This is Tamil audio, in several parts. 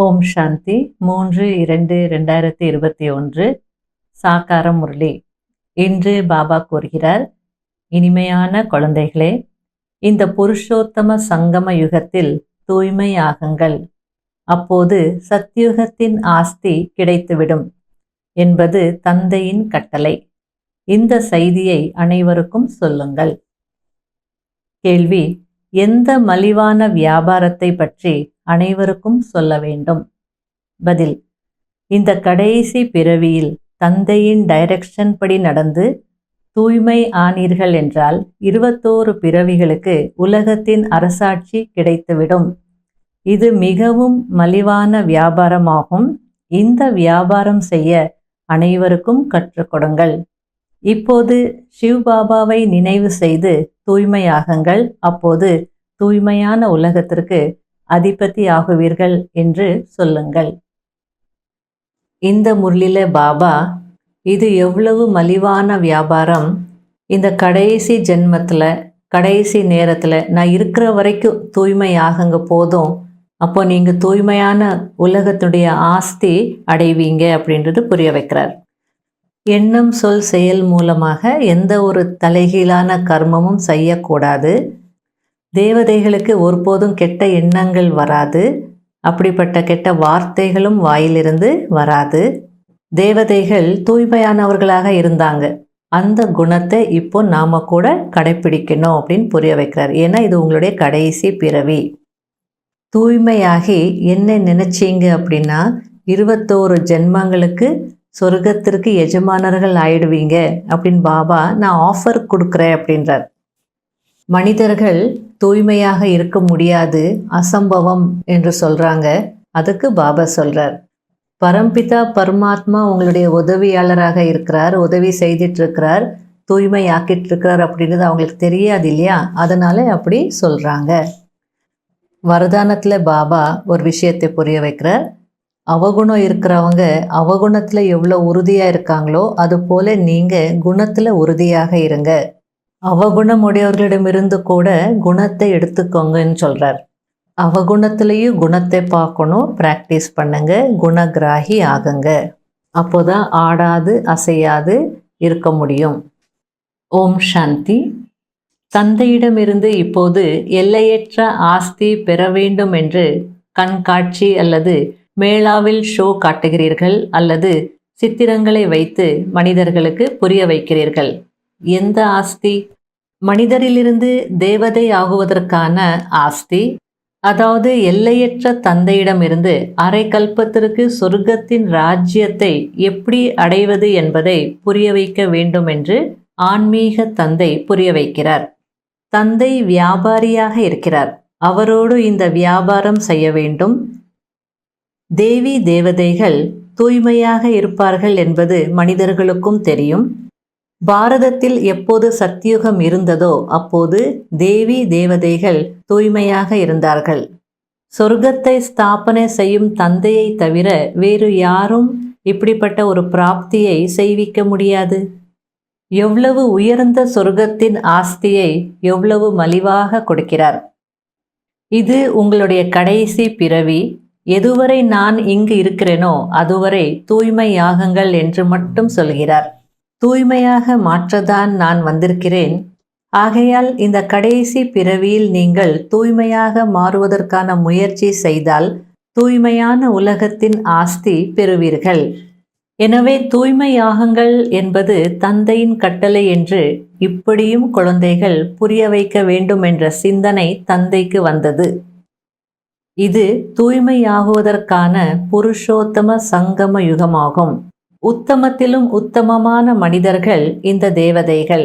ஓம் சாந்தி 3/2/2021 சாக்கார முரளி. இன்று பாபா கூறுகிறார், இனிமையான குழந்தைகளே, இந்த புருஷோத்தம சங்கம யுகத்தில் தூய்மையாகுங்கள். அப்போது சத்யுகத்தின் ஆஸ்தி கிடைத்துவிடும் என்பது தந்தையின் கட்டளை. இந்த செய்தியை அனைவருக்கும் சொல்லுங்கள். கேள்வி: எந்த மலிவான வியாபாரத்தை பற்றி அனைவருக்கும் சொல்ல வேண்டும்? பதில்: இந்த கடைசி பிறவியில் தந்தையின் டைரக்ஷன் படி நடந்து தூய்மை ஆனீர்கள் என்றால் 21 பிறவிகளுக்கு உலகத்தின் அரசாட்சி கிடைத்துவிடும். இது மிகவும் மலிவான வியாபாரமாகும். இந்த வியாபாரம் செய்ய அனைவருக்கும் கற்றுக் கொடுங்கள். இப்போது சிவபாபாவை நினைவு செய்து தூய்மையாகுங்கள். அப்போது தூய்மையான உலகத்திற்கு அதிபதி ஆகுவீர்கள் என்று சொல்லுங்கள். இந்த முரளில பாபா, இது எவ்வளவு மலிவான வியாபாரம், இந்த கடைசி ஜென்மத்தில் கடைசி நேரத்தில் நான் இருக்கிற வரைக்கும் தூய்மையாகுங்க போதும், அப்போ நீங்கள் தூய்மையான உலகத்துடைய ஆஸ்தி அடைவீங்க அப்படின்றது புரிய வைக்கிறார். எண்ணம் சொல் செயல் மூலமாக எந்த ஒரு தலைகீழான கர்மமும் செய்யக்கூடாது. தேவதைகளுக்கு ஒருபோதும் கெட்ட எண்ணங்கள் வராது. அப்படிப்பட்ட கெட்ட வார்த்தைகளும் வாயிலிருந்து வராது. தேவதைகள் தூய்மையானவர்களாக இருந்தாங்க. அந்த குணத்தை இப்போ நாம கூட கடைப்பிடிக்கணும் அப்படின்னு புரிய வைக்கிறார். ஏன்னா இது உங்களுடைய கடைசி பிறவி. தூய்மையாகி என்ன நினைச்சீங்க அப்படின்னா 21 ஜென்மங்களுக்கு சொர்க்கத்திற்கு எஜமானர்கள் ஆயிடுவீங்க அப்படின்னு பாபா நான் ஆஃபர் கொடுக்குறேன் அப்படின்றார். மனிதர்கள் தூய்மையாக இருக்க முடியாது, அசம்பவம் என்று சொல்றாங்க. அதுக்கு பாபா சொல்றார், பரம்பிதா பரமாத்மா உங்களுடைய உதவியாளராக இருக்கிறார், உதவி செய்துட்டு இருக்கிறார், தூய்மையாக்கிட்டு இருக்கிறார் அப்படின்றது அவங்களுக்கு தெரியாது இல்லையா? அதனால அப்படி சொல்றாங்க. வரதானத்தில் பாபா ஒரு விஷயத்தை புரிய வைக்கிறார். அவகுணம் இருக்கிறவங்க அவகுணத்தில் எவ்வளோ உறுதியாக இருக்காங்களோ அது போல நீங்கள் குணத்தில் உறுதியாக இருங்க. அவகுணம் உடையவர்களிடமிருந்து கூட குணத்தை எடுத்துக்கோங்கன்னு சொல்கிறார். அவகுணத்திலையும் குணத்தை பார்க்கணும், ப்ராக்டிஸ் பண்ணுங்க, குணகிராகி ஆகுங்க. அப்போதான் ஆடாது அசையாது இருக்க முடியும். ஓம் சாந்தி. தந்தையிடமிருந்து இப்போது எல்லையற்ற ஆஸ்தி பெற வேண்டும் என்று கண்காட்சி அல்லது மேளாவில் ஷோ காட்டுகிறீர்கள் அல்லது சித்திரங்களை வைத்து மனிதர்களுக்கு புரிய வைக்கிறீர்கள். எந்த ஆஸ்தி? மனிதரிலிருந்து தேவதை ஆகுவதற்கான ஆஸ்தி, அதாவது எல்லையற்ற தந்தையிடமிருந்து அரை கல்பத்திற்கு சொர்க்கத்தின் ராஜ்யத்தை எப்படி அடைவது என்பதை புரிய வைக்க வேண்டும் என்று ஆன்மீக தந்தை புரிய வைக்கிறார். தந்தை வியாபாரியாக இருக்கிறார். அவரோடு இந்த வியாபாரம் செய்ய வேண்டும். தேவி தேவதைகள் தூய்மையாக இருப்பார்கள் என்பது மனிதர்களுக்கும் தெரியும். பாரதத்தில் எப்போது சத்தியுகம் இருந்ததோ அப்போது தேவி தேவதைகள் தூய்மையாக இருந்தார்கள். சொர்க்கத்தை ஸ்தாபனை செய்யும் தந்தையை தவிர வேறு யாரும் இப்படிப்பட்ட ஒரு பிராப்தியை செய்விக்க முடியாது. எவ்வளவு உயர்ந்த சொர்க்கத்தின் ஆஸ்தியை எவ்வளவு மலிவாக கொடுக்கிறார். இது உங்களுடைய கடைசி பிறவி. எதுவரை நான் இங்கு இருக்கிறேனோ அதுவரை தூய்மையாகுங்கள் என்று மட்டும் சொல்கிறார். தூய்மையாக மாற்றதான் நான் வந்திருக்கிறேன். ஆகையால் இந்த கடைசி பிறவியில் நீங்கள் தூய்மையாக மாறுவதற்கான முயற்சி செய்தால் தூய்மையான உலகத்தின் ஆஸ்தி பெறுவீர்கள். எனவே தூய்மையாகுங்கள் என்பது தந்தையின் கட்டளை என்று இப்படியும் குழந்தைகள் புரிய வைக்க வேண்டும் என்ற சிந்தனை தந்தைக்கு வந்தது. இது தூய்மையாகுவதற்கான புருஷோத்தம சங்கம யுகமாகும். உத்தமத்திலும் உத்தமமான மனிதர்கள் இந்த தேவதைகள்.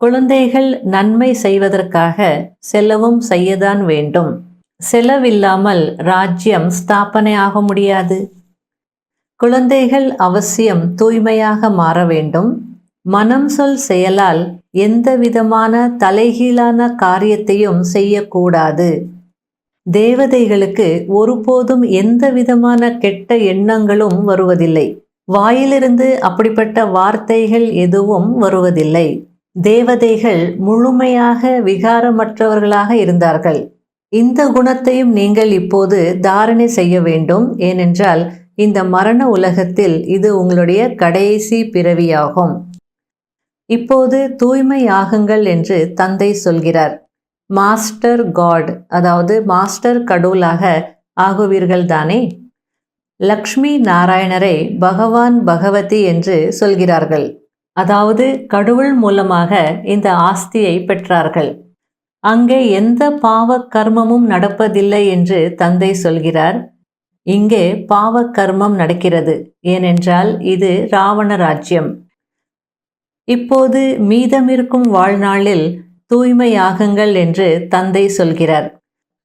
குழந்தைகள் நன்மை செய்வதற்காக செலவும் செய்யதான் வேண்டும். செலவில்லாமல் ராஜ்யம் ஸ்தாபனை ஆக முடியாது. குழந்தைகள் அவசியம் தூய்மையாக மாற வேண்டும். மனம் சொல் செயலால் எந்த விதமான தலைகீழான காரியத்தையும் செய்யக்கூடாது. தேவதைகளுக்கு ஒருபோதும் எந்த விதமான கெட்ட எண்ணங்களும் வருவதில்லை. வாயிலிருந்து அப்படிப்பட்ட வார்த்தைகள் எதுவும் வருவதில்லை. தேவதைகள் முழுமையாக விகாரமற்றவர்களாக இருந்தார்கள். இந்த குணத்தையும் நீங்கள் இப்போது தாரணை செய்ய வேண்டும். ஏனென்றால் இந்த மரண உலகத்தில் இது உங்களுடைய கடைசி பிறவியாகும். இப்போது தூய்மையாகுங்கள் என்று தந்தை சொல்கிறார். மாஸ்டர் காட், அதாவது மாஸ்டர் கடவுளாக ஆகுவீர்கள் தானே. லக்ஷ்மி நாராயணரை பகவான் பகவதி என்று சொல்கிறார்கள். அதாவது கடவுள் மூலமாக இந்த ஆஸ்தியை பெற்றார்கள். அங்கே எந்த பாவ கர்மமும் நடப்பதில்லை என்று தந்தை சொல்கிறார். இங்கே பாவ கர்மம் நடக்கிறது. ஏனென்றால் இது ராவண ராஜ்யம். இப்போது மீதமிருக்கும் வாழ்நாளில் தூய்மையாகுங்கள் என்று தந்தை சொல்கிறார்.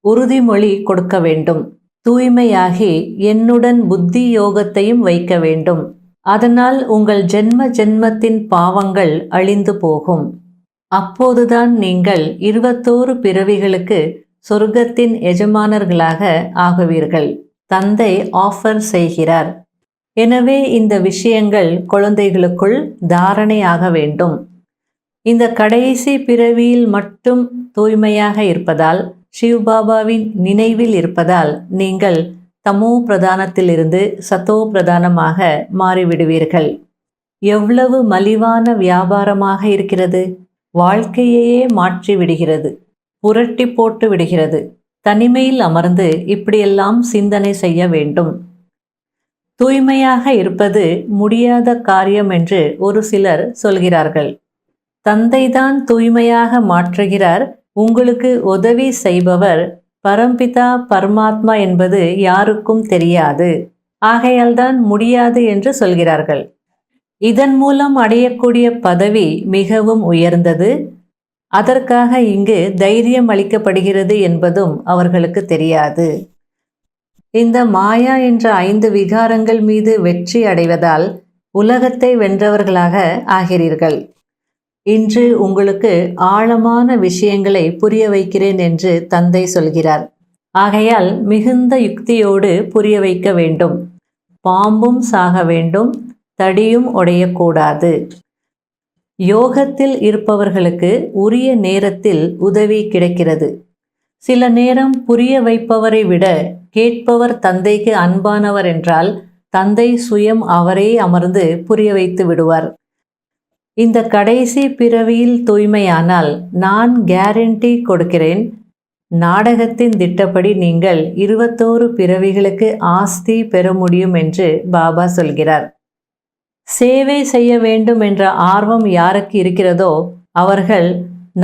உறுதிமொழி கொடுக்க வேண்டும். தூய்மையாகி என்னுடன் புத்தி யோகத்தையும் வைக்க வேண்டும். அதனால் உங்கள் ஜென்ம ஜென்மத்தின் பாவங்கள் அழிந்து போகும். அப்போதுதான் நீங்கள் 21 பிறவிகளுக்கு சொர்க்கத்தின் எஜமானர்களாக ஆகுவீர்கள். தந்தை ஆஃபர் செய்கிறார். எனவே இந்த விஷயங்கள் குழந்தைகளுக்குள் தாரணையாக வேண்டும். இந்த கடைசி பிறவியில் மட்டும் தூய்மையாக இருப்பதால், சிவபாபாவின் நினைவில் இருப்பதால் நீங்கள் தமோ பிரதானத்திலிருந்து சத்தோ பிரதானமாக மாறிவிடுவீர்கள். எவ்வளவு மலிவான வியாபாரமாக இருக்கிறது! வாழ்க்கையையே மாற்றி விடுகிறது, புரட்டி போட்டு விடுகிறது. தனிமையில் அமர்ந்து இப்படியெல்லாம் சிந்தனை செய்ய வேண்டும். தூய்மையாக இருப்பது முடியாத காரியம் என்று ஒரு சிலர் சொல்கிறார்கள். தந்தைதான் தூய்மையாக மாற்றுகிறார். உங்களுக்கு உதவி செய்பவர் பரம்பிதா பரமாத்மா என்பது யாருக்கும் தெரியாது. ஆகையால்தான் முடியாது என்று சொல்கிறார்கள். இதன் மூலம் அடையக்கூடிய பதவி மிகவும் உயர்ந்தது. அதற்காக இங்கு தைரியம் அளிக்கப்படுகிறது என்பதும் அவர்களுக்கு தெரியாது. இந்த மாயா என்ற 5 விகாரங்கள் மீது வெற்றி அடைவதால் உலகத்தை வென்றவர்களாக ஆகிறீர்கள். இன்று உங்களுக்கு ஆழமான விஷயங்களை புரிய வைக்கிறேன் என்று தந்தை சொல்கிறார். ஆகையால் மிகுந்த யுக்தியோடு புரிய வைக்க வேண்டும். பாம்பும் சாக வேண்டும், தடியும் உடையக்கூடாது. யோகத்தில் இருப்பவர்களுக்கு உரிய நேரத்தில் உதவி கிடைக்கிறது. சில நேரம் புரிய வைப்பவரை விட கேட்பவர் தந்தைக்கு அன்பானவர் என்றால் தந்தை சுயம் அவரே அமர்ந்து புரிய வைத்து விடுவார். இந்த கடைசி பிறவியில் தூய்மையானால் நான் கேரண்டி கொடுக்கிறேன், நாடகத்தின் திட்டப்படி நீங்கள் 21 பிறவிகளுக்கு ஆஸ்தி பெற முடியும் என்று பாபா சொல்கிறார். சேவை செய்ய வேண்டும் என்ற ஆர்வம் யாருக்கு இருக்கிறதோ அவர்கள்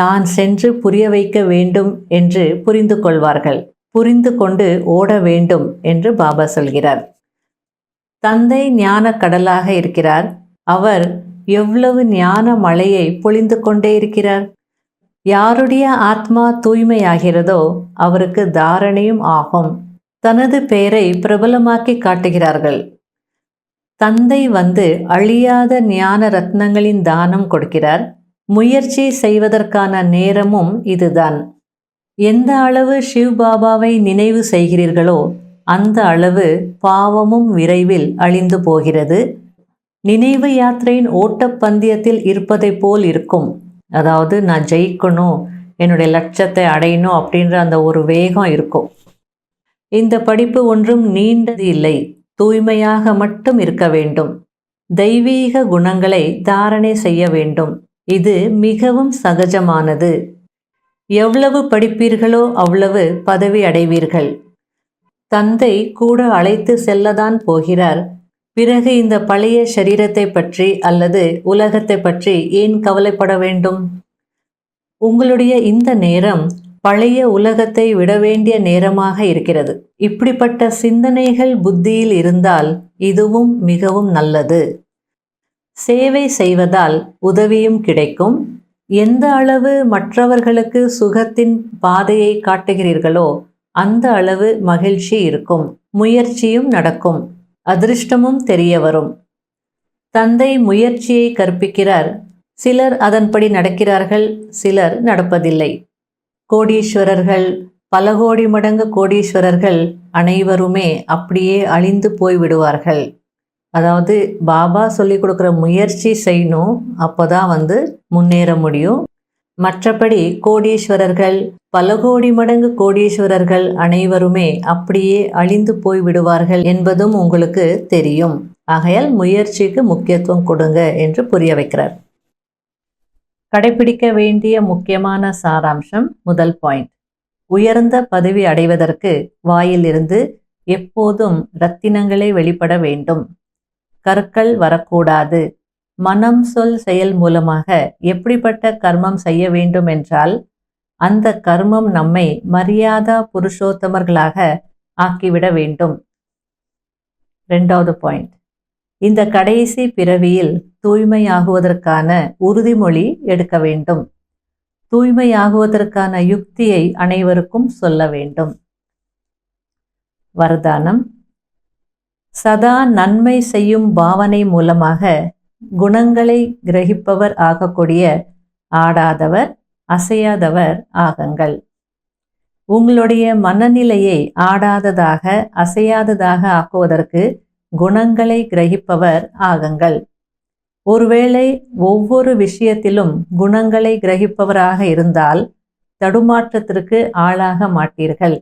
நான் சென்று புரிய வைக்க வேண்டும் என்று புரிந்து கொள்வார்கள். புரிந்து கொண்டு ஓட வேண்டும் என்று பாபா சொல்கிறார். தந்தை ஞான கடலாக இருக்கிறார். அவர் எவ்வளவு ஞான மழையை பொழிந்து கொண்டே இருக்கிறார். யாருடைய ஆத்மா தூய்மையாகிறதோ அவருக்கு தாரணையும் ஆகும். தனது பெயரை பிரபலமாக்கி காட்டுகிறார்கள். தந்தை வந்து அழியாத ஞான ரத்னங்களின் தானம் கொடுக்கிறார். முயற்சி செய்வதற்கான நேரமும் இதுதான். எந்த அளவு சிவபாபாவை நினைவு செய்கிறீர்களோ அந்த அளவு பாவமும் விரைவில் அழிந்து போகிறது. நினைவு யாத்திரையின் ஓட்டப்பந்தயத்தில் இருப்பதை போல் இருக்கும். அதாவது நான் ஜெயிக்கணும், என்னுடைய லட்சத்தை அடையணும் அப்படின்ற அந்த ஒரு வேகம் இருக்கும். இந்த படிப்பு ஒன்றும் நீண்டது இல்லை. தூய்மையாக மட்டும் இருக்க வேண்டும். தெய்வீக குணங்களை தாரணை செய்ய வேண்டும். இது மிகவும் சகஜமானது. எவ்வளவு படிப்பீர்களோ அவ்வளவு பதவி அடைவீர்கள். தந்தை கூட அழைத்து செல்லதான் போகிறார். பிறகு இந்த பழைய சரீரத்தை பற்றி அல்லது உலகத்தை பற்றி ஏன் கவலைப்பட வேண்டும்? உங்களுடைய இந்த நேரம் பழைய உலகத்தை விட வேண்டிய நேரமாக இருக்கிறது. இப்படிப்பட்ட சிந்தனைகள் புத்தியில் இருந்தால் இதுவும் மிகவும் நல்லது. சேவை செய்வதால் உதவியும் கிடைக்கும். எந்த அளவு மற்றவர்களுக்கு சுகத்தின் பாதையை காட்டுகிறீர்களோ அந்த அளவு மகிழ்ச்சி இருக்கும். முயற்சியும் நடக்கும். அதிர்ஷ்டமும் தெரிய வரும். தந்தை முயற்சியை கற்பிக்கிறார். சிலர் அதன்படி நடக்கிறார்கள், சிலர் நடப்பதில்லை. கோடீஸ்வரர்கள், பல கோடி மடங்கு கோடீஸ்வரர்கள் அனைவருமே அப்படியே அழிந்து போய் விடுவார்கள். அதாவது பாபா சொல்லி கொடுக்குற முயற்சி செய்யணும், அப்போதான் முன்னேற முடியும். மற்றபடி கோடீஸ்வரர்கள், பல கோடி மடங்கு கோடீஸ்வரர்கள் அனைவருமே அப்படியே அழிந்து போய் விடுவார்கள் என்பதும் உங்களுக்கு தெரியும். ஆகையால் முயற்சிக்கு முக்கியத்துவம் கொடுங்க என்று புரிய வைக்கிறார். கடைபிடிக்க வேண்டிய முக்கியமான சாராம்சம், முதல் பாயிண்ட், உயர்ந்த பதவி அடைவதற்கு வாயிலிருந்து எப்போதும் ரத்தினங்களே வெளிப்பட வேண்டும். கற்கள் வரக்கூடாது. மனம், சொல், செயல் மூலமாக எப்படிப்பட்ட கர்மம் செய்ய வேண்டும் என்றால் அந்த கர்மம் நம்மை மரியாதா புருஷோத்தமர்களாக ஆக்கிவிட வேண்டும். இரண்டாவது பாயிண்ட், இந்த கடைசி பிறவியில் தூய்மையாகுவதற்கான உறுதிமொழி எடுக்க வேண்டும். தூய்மையாகுவதற்கான யுக்தியை அனைவருக்கும் சொல்ல வேண்டும். வரதானம், சதா நன்மை செய்யும் பாவனை மூலமாக குணங்களை கிரகிப்பவர் ஆகக்கூடிய ஆடாதவர், அசையாதவர் ஆகுங்கள். உங்களுடைய மனநிலையை ஆடாததாக, அசையாததாக ஆக்குவதற்கு குணங்களை கிரகிப்பவர் ஆகுங்கள். ஒருவேளை ஒவ்வொரு விஷயத்திலும் குணங்களை கிரகிப்பவராக இருந்தால் தடுமாற்றத்திற்கு ஆளாக மாட்டீர்கள்.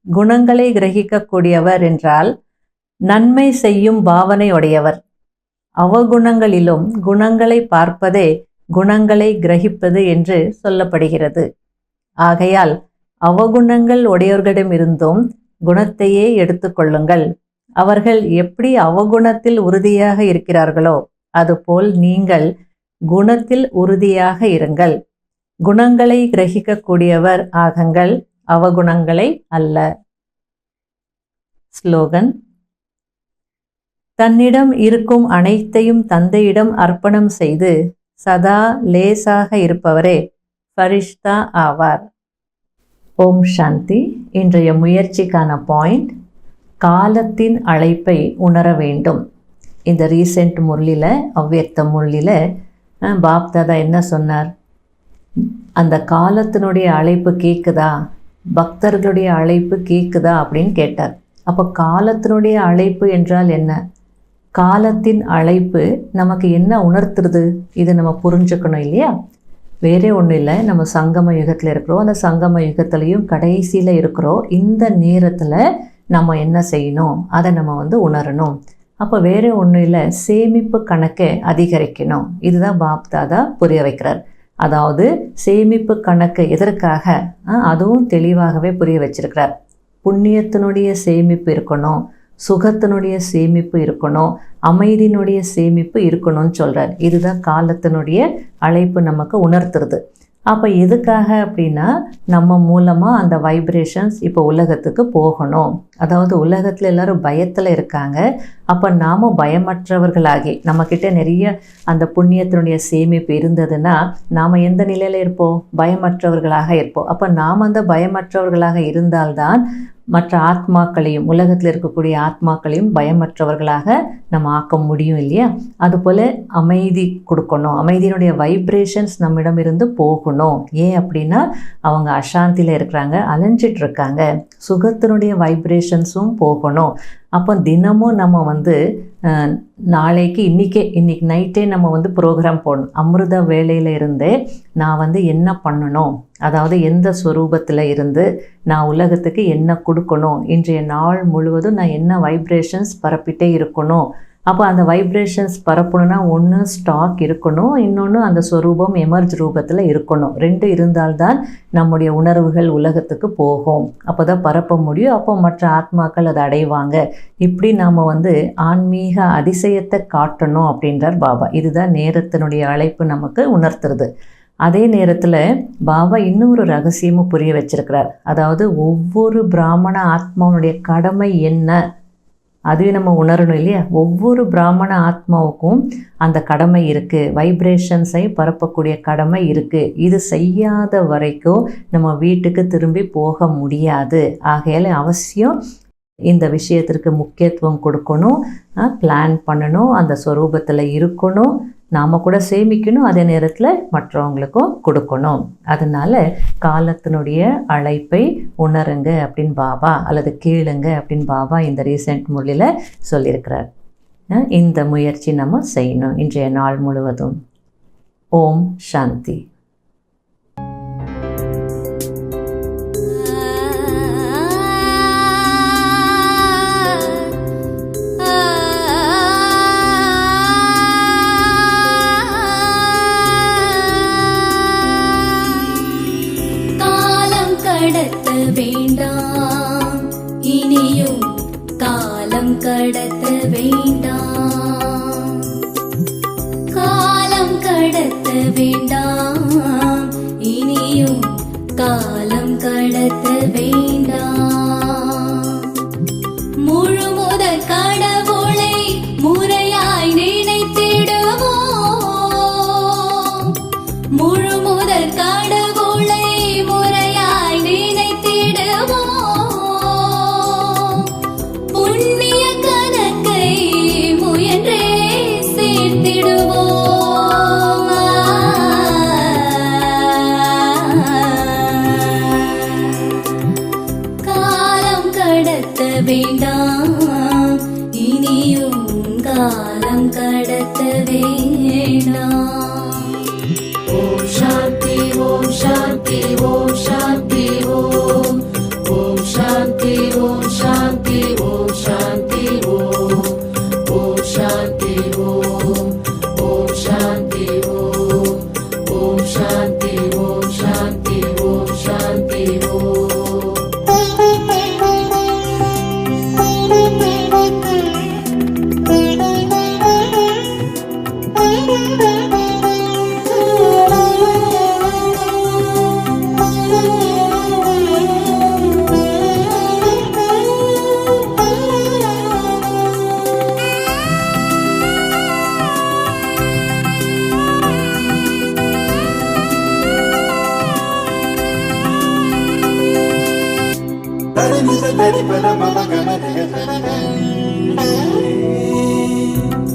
குணங்களை கிரகிக்கக்கூடியவர் என்றால் நன்மை செய்யும் பாவனை உடையவர். அவகுணங்களிலும் குணங்களை பார்ப்பதே குணங்களை கிரகிப்பது என்று சொல்லப்படுகிறது. ஆகையால் அவகுணங்கள் உடையவர்களிடமிருந்தும் குணத்தையே எடுத்துக்கொள்ளுங்கள். அவர்கள் எப்படி அவகுணத்தில் உறுதியாக இருக்கிறார்களோ அதுபோல் நீங்கள் குணத்தில் உறுதியாக இருங்கள். குணங்களை கிரகிக்கக்கூடியவர் ஆகுங்கள், அவகுணங்களை அல்ல. ஸ்லோகன், தன்னிடம் இருக்கும் அனைத்தையும் தந்தையிடம் அர்ப்பணம் செய்து சதா லேசாக இருப்பவரே ஃபரிஷ்தா ஆவார். ஓம் சாந்தி. இன்றைய முயற்சிக்கான பாயிண்ட், காலத்தின் அழைப்பை உணர வேண்டும். இந்த ரீசெண்ட் முரளியில், அவ்வியக்த முரளியில் பாப்தாதா என்ன சொன்னார்? அந்த காலத்தினுடைய அழைப்பு கேட்குதா, பக்தர்களுடைய அழைப்பு கேட்குதா அப்படின்னு கேட்டார். அப்போ காலத்தினுடைய அழைப்பு என்றால் என்ன? காலத்தின் அழைப்பு நமக்கு என்ன உணர்த்துறது? இதை நம்ம புரிஞ்சுக்கணும் இல்லையா? வேறே ஒன்றும் இல்லை, நம்ம சங்கம யுகத்தில் இருக்கிறோம். அந்த சங்கம யுகத்துலேயும் கடைசியில் இருக்கிறோம். இந்த நேரத்தில் நம்ம என்ன செய்யணும், அதை நம்ம உணரணும். அப்போ வேறே ஒன்றும் இல்லை, சேமிப்பு கணக்கை அதிகரிக்கணும். இதுதான் பாப்தாதா புரிய வைக்கிறார். அதாவது சேமிப்பு கணக்கு எதற்காக, அதுவும் தெளிவாகவே புரிய வச்சிருக்கிறார். புண்ணியத்தினுடைய சேமிப்பு இருக்கணும், சுகத்தினுடைய சேமிப்பு இருக்கணும், அமைதியினுடைய சேமிப்பு இருக்கணும்னு சொல்கிறார். இதுதான் காலத்தினுடைய அழைப்பு நமக்கு உணர்த்துறது. அப்போ எதுக்காக அப்படின்னா, நம்ம மூலமாக அந்த வைப்ரேஷன்ஸ் இப்போ உலகத்துக்கு போகணும். அதாவது உலகத்தில் எல்லாரும் பயத்தில் இருக்காங்க. அப்போ நாம் பயமற்றவர்களாகி, நம்மக்கிட்ட நிறைய அந்த புண்ணியத்தினுடைய சேமிப்பு இருந்ததுன்னா நாம் எந்த நிலையில் இருப்போம்? பயமற்றவர்களாக இருப்போம். அப்போ நாம் அந்த பயமற்றவர்களாக இருந்தால்தான் மற்ற ஆத்மாக்களையும், உலகத்தில் இருக்கக்கூடிய ஆத்மாக்களையும் பயமற்றவர்களாக நம்ம ஆக்க முடியும் இல்லையா? அதுபோல் அமைதி கொடுக்கணும். அமைதியினுடைய வைப்ரேஷன்ஸ் நம்மிடம் இருந்து போகணும். ஏன் அப்படின்னா அவங்க அசாந்தியில் இருக்கிறாங்க, அலைஞ்சிட்டு இருக்காங்க. சுகத்தினுடைய வைப்ரேஷன்ஸும் போகணும். அப்போ தினமும் நம்ம நாளைக்கு இன்னைக்கு நைட்டே நம்ம ப்ரோக்ராம் போடணும். அமிர்த வேளையில் இருந்தே நான் என்ன பண்ணணும், அதாவது எந்த ஸ்வரூபத்தில் இருந்து நான் உலகத்துக்கு என்ன கொடுக்கணும், இன்றைய நாள் முழுவதும் நான் என்ன வைப்ரேஷன்ஸ் பரப்பிட்டே இருக்கணும். அப்போ அந்த வைப்ரேஷன்ஸ் பரப்பணுன்னா ஒன்று ஸ்டாக் இருக்கணும், இன்னொன்று அந்த ஸ்வரூபம் எமர்ஜ் ரூபத்தில் இருக்கணும். ரெண்டு இருந்தால்தான் நம்முடைய உணர்வுகள் உலகத்துக்கு போகும். அப்போ தான் பரப்ப முடியும். அப்போ மற்ற ஆத்மாக்கள் அதை அடைவாங்க. இப்படி நாம் ஆன்மீக அதிசயத்தை காட்டணும் அப்படின்றார் பாபா. இதுதான் நேரத்தினுடைய அழைப்பு நமக்கு உணர்த்துறது. அதே நேரத்தில் பாபா இன்னொரு ரகசியமும் புரிய வச்சிருக்கிறார். அதாவது ஒவ்வொரு பிராமண ஆத்மாவுடைய கடமை என்ன, அதுவும் நம்ம உணரணும் இல்லையா? ஒவ்வொரு பிராமண ஆத்மாவுக்கும் அந்த கடமை இருக்குது, வைப்ரேஷன்ஸை பரப்பக்கூடிய கடமை இருக்குது. இது செய்யாத வரைக்கும் நம்ம வீட்டுக்கு திரும்பி போக முடியாது. ஆகையால் அவசியம் இந்த விஷயத்திற்கு முக்கியத்துவம் கொடுக்கணும், பிளான் பண்ணணும், அந்த ஸ்வரூபத்தில் இருக்கணும், நாம் கூட சேமிக்கணும், அதே நேரத்தில் மற்றவங்களுக்கும் கொடுக்கணும். அதனால் காலத்தினுடைய அழைப்பை உணருங்க அப்படின்னு பாபா, அல்லது கேளுங்க அப்படின்னு பாபா இந்த ரீசெண்ட் முறையில் சொல்லியிருக்கிறார். இந்த முயற்சி நம்ம செய்யணும் இன்றைய நாள் முழுவதும். ஓம் சாந்தி. கடத்த வேண்டாம், இனியும் காலம் கடத்த வேண்டாம். காலம் கடத்த வேண்டாம், இனியும் காலம் கடத்த வேண்டாம். முழு முதற் கடவுளை முறையாய் நினைத்திடுவோம். முழு முதற் கடவுளை முறையாய் நினைத்திடுவோம். புண்ணிய கணக்கை முயன்றே சேர்த்திடுவோம். காலம் கடத்த வேண்டாம், இனியும் காலம் கடத்த வேண்டாம். ஓம் சாந்தி, ஓம் சாந்தி, ஓம் சாந்தி, ஓம். ஓம் சாந்தி, ஓம் சாந்தி, ஓம் சாந்தி, ஓம். ஓம் சாந்தி, ஓம். ஓம் சாந்தி, ஓம். ஓம் சாந்தி, ஓம் சாந்தி, ஓம் சாந்தி, ஓம்.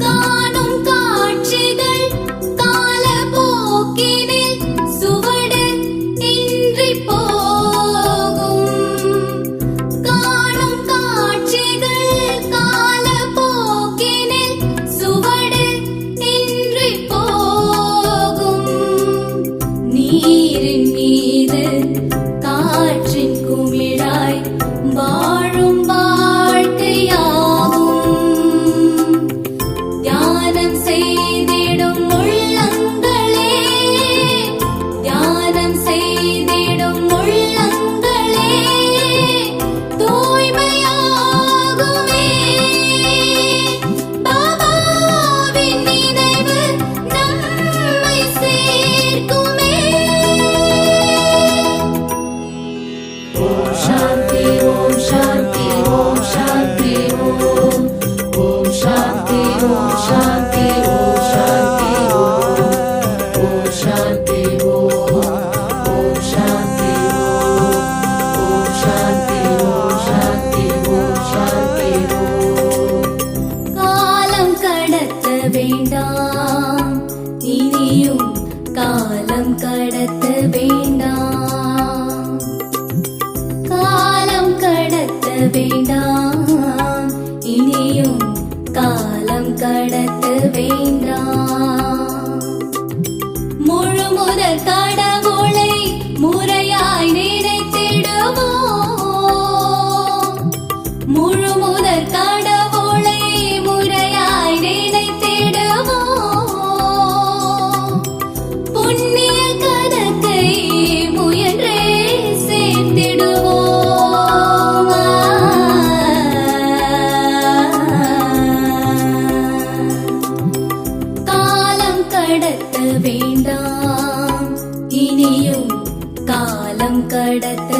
காணும் காட்சிகள் காலப்போக்கினில் சுவடு இன்றி போகும். காணும் காட்சிகள் காலப்போக்கினில் சுவடு இன்றி போகும். நீரின் மீது காற்றின் குமிழாய் வாழும் வாழ்க்கையாகும். தியானம் செய்திடும் உள்ளங்களே, தியானம் செய்திடும் உள்ளங்களே தூய்மையாகுமே. பாபாவின் நினைவு நம்மை சேர்க்குமே. ஓம் சாந்தி, ஓம் சாந்தி, ஓம் சாந்தி, ஓம். ஓம் சாந்தி, ஓம் சாந்தி, ஓம் சாந்தி, ஓம். ஓம் சாந்தி, ஓம். ஓம் சாந்தி, ஓம். ஓம் சாந்தி, ஓம் சாந்தி, ஓம் சாந்தி, ஓம். காலம் கடத்த வேண்டாம், இனியும் காலம் கடத்த வேண்டாம். காலம் கடத்த வேண்டாம், இனியும் காலம் கடத்த வேண்டாம். முழு முதற் கடவுளை முறையாய் நினைத்திடுவோம். முழு முதற் கடவுளை முறையாய் நினைத்திடுவோம். புண்ணிய கணக்கை முயன்றே சேர்த்திடுவோம். காலம் கடத்த வேண்டாம், இனியும் காலம் கடத்த